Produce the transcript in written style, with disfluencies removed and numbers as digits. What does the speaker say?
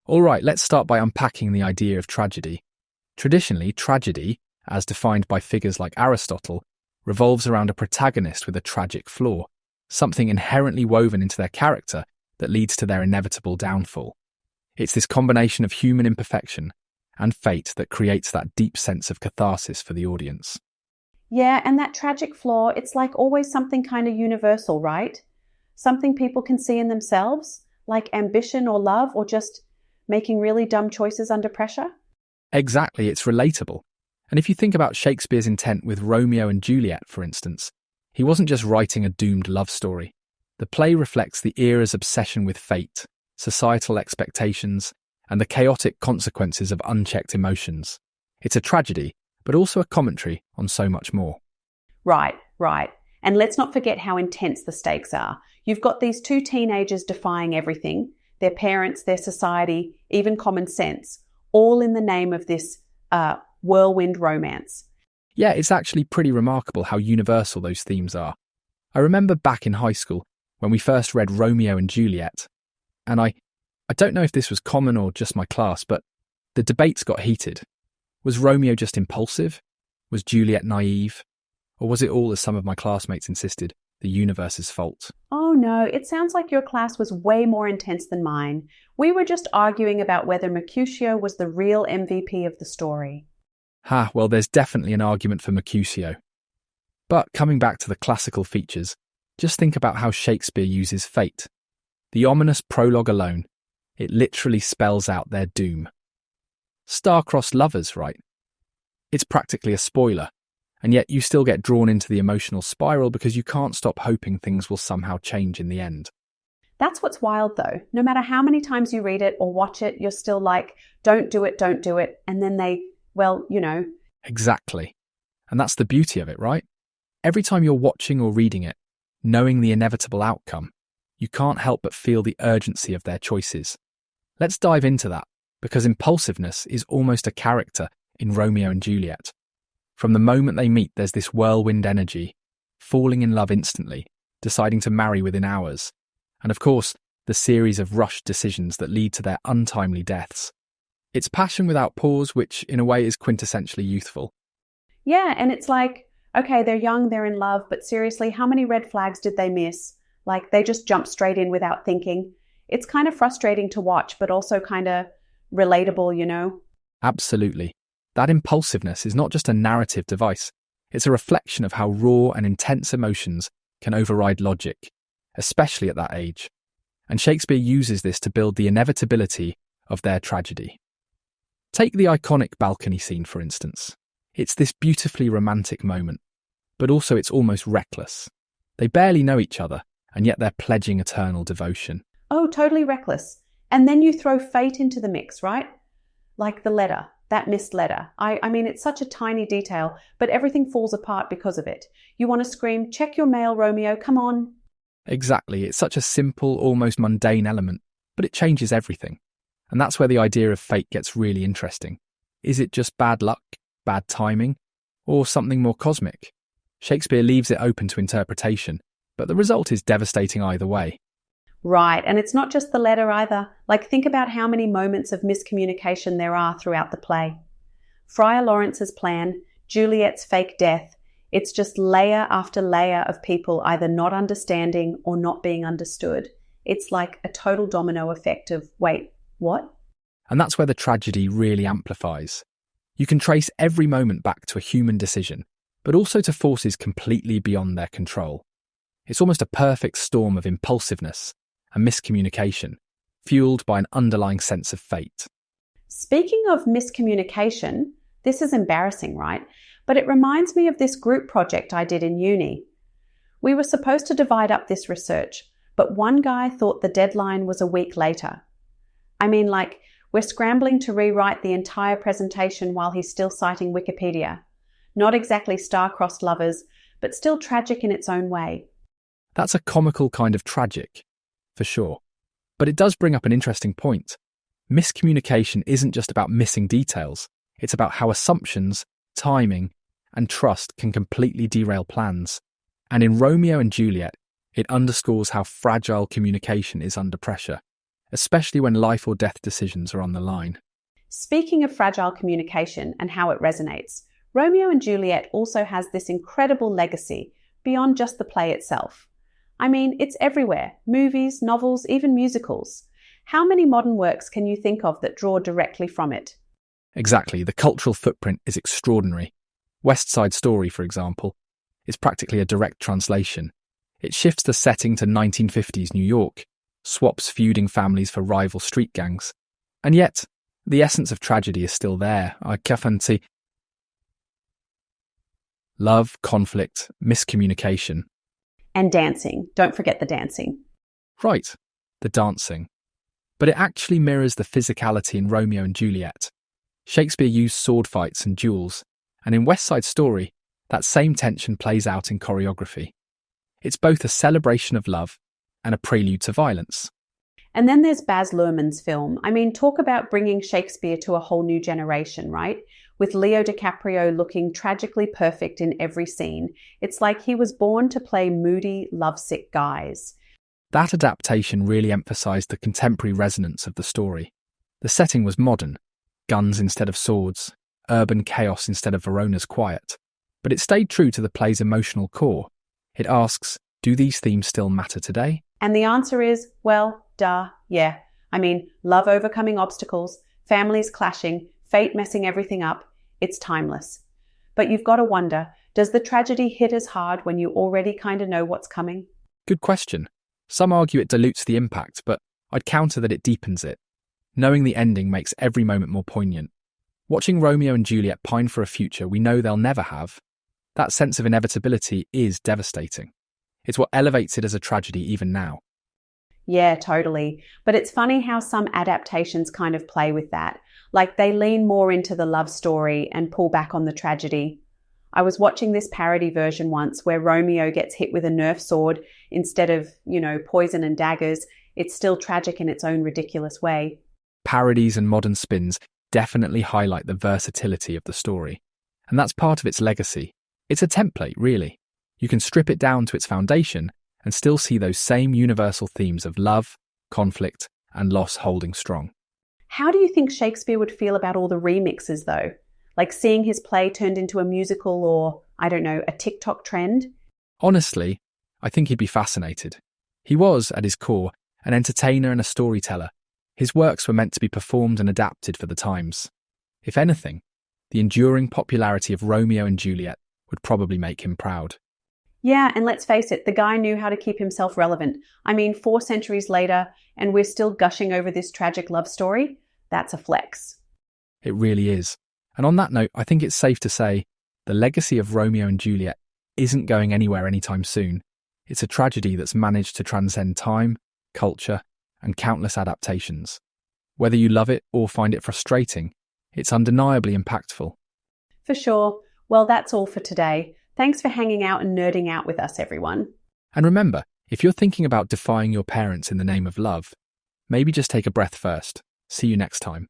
All right, let's start by unpacking the idea of tragedy. Traditionally, tragedy, as defined by figures like Aristotle, revolves around a protagonist with a tragic flaw, something inherently woven into their character that leads to their inevitable downfall. It's this combination of human imperfection and fate that creates that deep sense of catharsis for the audience. Yeah, and that tragic flaw, it's like always something kind of universal, right? Something people can see in themselves, like ambition or love or just making really dumb choices under pressure. Exactly, it's relatable. And if you think about Shakespeare's intent with Romeo and Juliet, for instance, he wasn't just writing a doomed love story. The play reflects the era's obsession with fate, societal expectations, and the chaotic consequences of unchecked emotions. It's a tragedy, but also a commentary on so much more. Right, right. And let's not forget how intense the stakes are. You've got these two teenagers defying everything, their parents, their society, even common sense, all in the name of this whirlwind romance. Yeah, it's actually pretty remarkable how universal those themes are. I remember back in high school when we first read Romeo and Juliet, and I don't know if this was common or just my class, but the debates got heated. Was Romeo just impulsive? Was Juliet naive? Or was it all, as some of my classmates insisted, the universe's fault? Oh no, it sounds like your class was way more intense than mine. We were just arguing about whether Mercutio was the real MVP of the story. Well, there's definitely an argument for Mercutio. But coming back to the classical features, just think about how Shakespeare uses fate. The ominous prologue alone, it literally spells out their doom. Star-crossed lovers, right? It's practically a spoiler, and yet you still get drawn into the emotional spiral because you can't stop hoping things will somehow change in the end. That's what's wild though. No matter how many times you read it or watch it, you're still like, don't do it, don't do it. And then they, well, you know. Exactly. And that's the beauty of it, right? Every time you're watching or reading it, knowing the inevitable outcome, you can't help but feel the urgency of their choices. Let's dive into that, because impulsiveness is almost a character in Romeo and Juliet. From the moment they meet, there's this whirlwind energy, falling in love instantly, deciding to marry within hours, and of course, the series of rushed decisions that lead to their untimely deaths. It's passion without pause, which in a way is quintessentially youthful. Yeah, and it's like, okay, they're young, they're in love, but seriously, how many red flags did they miss? Like, they just jump straight in without thinking. It's kind of frustrating to watch, but also kind of relatable, you know? Absolutely. That impulsiveness is not just a narrative device. It's a reflection of how raw and intense emotions can override logic, especially at that age. And Shakespeare uses this to build the inevitability of their tragedy. Take the iconic balcony scene, for instance. It's this beautifully romantic moment, but also it's almost reckless. They barely know each other, and yet they're pledging eternal devotion. Oh, totally reckless. And then you throw fate into the mix, right? Like the letter, that missed letter. I mean, it's such a tiny detail, but everything falls apart because of it. You want to scream, check your mail, Romeo, come on. Exactly, it's such a simple, almost mundane element, but it changes everything. And that's where the idea of fate gets really interesting. Is it just bad luck, bad timing, or something more cosmic? Shakespeare leaves it open to interpretation, but the result is devastating either way. Right, and it's not just the letter either. Like, think about how many moments of miscommunication there are throughout the play. Friar Lawrence's plan, Juliet's fake death, it's just layer after layer of people either not understanding or not being understood. It's like a total domino effect of, wait, what? And that's where the tragedy really amplifies. You can trace every moment back to a human decision, but also to forces completely beyond their control. It's almost a perfect storm of impulsiveness and miscommunication, fueled by an underlying sense of fate. Speaking of miscommunication, this is embarrassing, right? But it reminds me of this group project I did in uni. We were supposed to divide up this research, but one guy thought the deadline was a week later. I mean, like, we're scrambling to rewrite the entire presentation while he's still citing Wikipedia. Not exactly star-crossed lovers, but still tragic in its own way. That's a comical kind of tragic, for sure. But it does bring up an interesting point. Miscommunication isn't just about missing details. It's about how assumptions, timing, and trust can completely derail plans. And in Romeo and Juliet, it underscores how fragile communication is under pressure. especially when life or death decisions are on the line. Speaking of fragile communication and how it resonates, Romeo and Juliet also has this incredible legacy beyond just the play itself. I mean, it's everywhere: movies, novels, even musicals. How many modern works can you think of that draw directly from it? Exactly, the cultural footprint is extraordinary. West Side Story, for example, is practically a direct translation. It shifts the setting to 1950s New York, swaps feuding families for rival street gangs. And yet, the essence of tragedy is still there. Love, conflict, miscommunication. And dancing. Don't forget the dancing. Right, the dancing. But it actually mirrors the physicality in Romeo and Juliet. Shakespeare used sword fights and duels, and in West Side Story, that same tension plays out in choreography. It's both a celebration of love and a prelude to violence. And then there's Baz Luhrmann's film. I mean, talk about bringing Shakespeare to a whole new generation, right? With Leo DiCaprio looking tragically perfect in every scene. It's like he was born to play moody, lovesick guys. That adaptation really emphasised the contemporary resonance of the story. The setting was modern, guns instead of swords, urban chaos instead of Verona's quiet. But it stayed true to the play's emotional core. It asks, do these themes still matter today? And the answer is, well, duh, yeah. I mean, love overcoming obstacles, families clashing, fate messing everything up. It's timeless. But you've got to wonder, does the tragedy hit as hard when you already kind of know what's coming? Good question. Some argue it dilutes the impact, but I'd counter that it deepens it. Knowing the ending makes every moment more poignant. Watching Romeo and Juliet pine for a future we know they'll never have, that sense of inevitability is devastating. It's what elevates it as a tragedy even now. Yeah, totally. But it's funny how some adaptations kind of play with that. Like they lean more into the love story and pull back on the tragedy. I was watching this parody version once where Romeo gets hit with a Nerf sword instead of, poison and daggers. It's still tragic in its own ridiculous way. Parodies and modern spins definitely highlight the versatility of the story. And that's part of its legacy. It's a template, really. You can strip it down to its foundation and still see those same universal themes of love, conflict, and loss holding strong. How do you think Shakespeare would feel about all the remixes, though? Like seeing his play turned into a musical or, a TikTok trend? Honestly, I think he'd be fascinated. He was, at his core, an entertainer and a storyteller. His works were meant to be performed and adapted for the times. If anything, the enduring popularity of Romeo and Juliet would probably make him proud. Yeah, and let's face it, the guy knew how to keep himself relevant. 4 centuries later, and we're still gushing over this tragic love story? That's a flex. It really is. And on that note, I think it's safe to say the legacy of Romeo and Juliet isn't going anywhere anytime soon. It's a tragedy that's managed to transcend time, culture, and countless adaptations. Whether you love it or find it frustrating, it's undeniably impactful. For sure. Well, that's all for today. Thanks for hanging out and nerding out with us, everyone. And remember, if you're thinking about defying your parents in the name of love, maybe just take a breath first. See you next time.